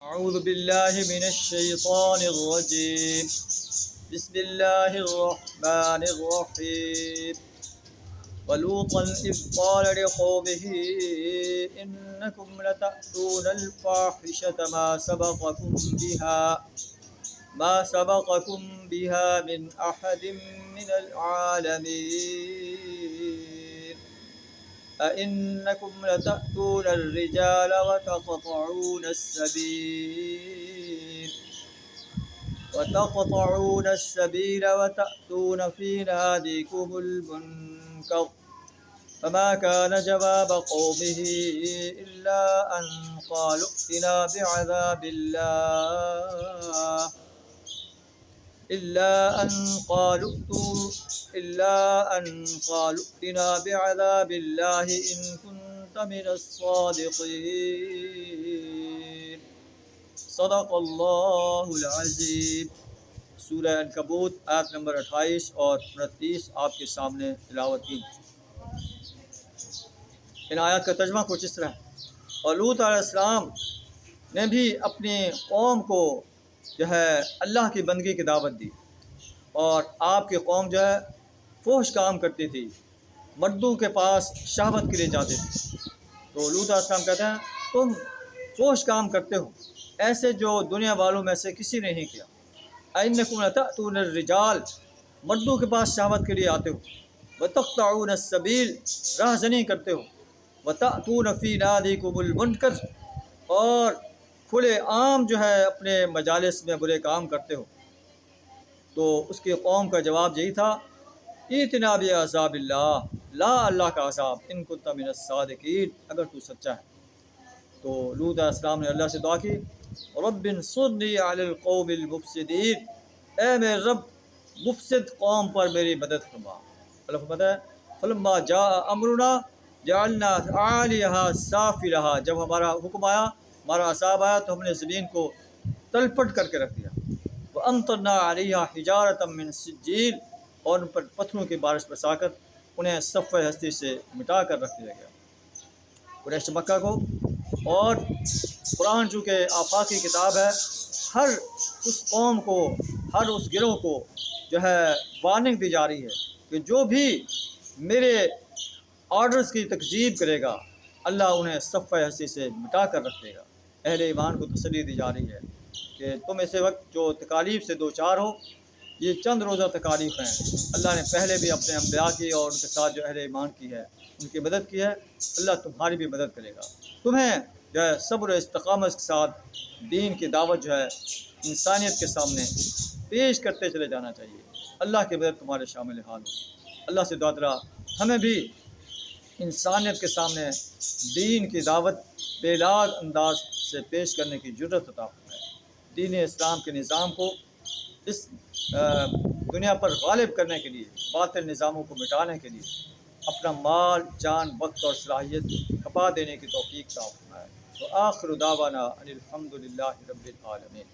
أعوذ بالله من الشيطان الرجيم. بسم الله الرحمن الرحيم. ولوطا إذ قال لقومه إنكم لتأتون الفاحشة ما سبقكم بها من أحد من العالمين. أئنكم لتأتون الرجال وتقطعون السبيل وتأتون في ناديكم المنكر. فما كان جواب قومه إلا أن قالوا ائتنا بعذاب الله إن كنت من الصادقين. صدق اللہ العظیم. سورہ عنکبوت آیت نمبر 28 اور 29 آپ کے سامنے تلاوت کی. ان آیات کا ترجمہ کچھ اس طرح ہے. اور لوط علیہ السلام نے بھی اپنی قوم کو جو ہے اللہ کی بندگی کی دعوت دی، اور آپ کی قوم جو ہے فحش کام کرتی تھی، مردوں کے پاس شہوت کے لیے جاتے تھے. تو لوط علیہ السلام کہتے ہیں تم فحش کام کرتے ہو ایسے جو دنیا والوں میں سے کسی نے نہیں کیا. اَإِنَّكُمْ لَتَأْتُونَ الرِّجَالَ، مردوں کے پاس شہوت کے لیے آتے ہو. وَتَقْطَعُونَ السَّبِيلَ، راہ زنی کرتے ہو. وَتَأْتُونَ فِي نَادِيكُمُ الْمُنكَرَ، اور کھلے عام جو ہے اپنے مجالس میں برے کام کرتے ہو. تو اس کی قوم کا جواب یہی تھا ائتنا بعذاب اللہ، لا اللہ کا عذاب، ان کنت من الصادقین، اگر تو سچا ہے. تو لوط علیہ السلام نے اللہ سے دعا کی رب انصرنی علی القوم المفسدین، اے میرے رب مفسد قوم پر میری مدد فرما. اللہ فرماتا ہے فلما جاء امرنا جعلنا عالیہا سافلہا، جب ہمارا حکم آیا، ہمارا عذاب آیا، تو ہم نے زمین کو تلپٹ کر کے رکھ دیا. وامطرنا علیہا حجارۃ من سجیل، اور ان پر پتھروں کی بارش برسا کر انہیں صفحہ ہستی سے مٹا کر رکھ دیا گیا. قریش مکہ کو، اور قرآن چونکہ آفاقی کتاب ہے، ہر اس قوم کو، ہر اس گروہ کو جو ہے وارننگ دی جا رہی ہے کہ جو بھی میرے آرڈرز کی تکذیب کرے گا اللہ انہیں صفحہ ہستی سے مٹا کر رکھ دے گا. اہل ایمان کو تسلی دی جا رہی ہے کہ تم اس وقت جو تکالیف سے دوچار ہو، یہ چند روزہ تکالیف ہیں. اللہ نے پہلے بھی اپنے انبیاء کی اور ان کے ساتھ جو اہل ایمان کی ہے ان کی مدد کی ہے. اللہ تمہاری بھی مدد کرے گا. تمہیں جو ہے صبر و استقامت کے ساتھ دین کی دعوت جو ہے انسانیت کے سامنے پیش کرتے چلے جانا چاہیے. اللہ کی مدد تمہارے شامل حال ہو. اللہ سے دعا تعالیٰ ہمیں بھی انسانیت کے سامنے دین کی دعوت بے لاگ انداز سے پیش کرنے کی جرت عطا فرمائے. دین اسلام کے نظام کو اس دنیا پر غالب کرنے کے لیے، باطل نظاموں کو مٹانے کے لیے اپنا مال، جان، وقت اور صلاحیت کھپا دینے کی توفیق عطا فرمائے. وآخر دعوانا ان الحمد للہ رب العالمین.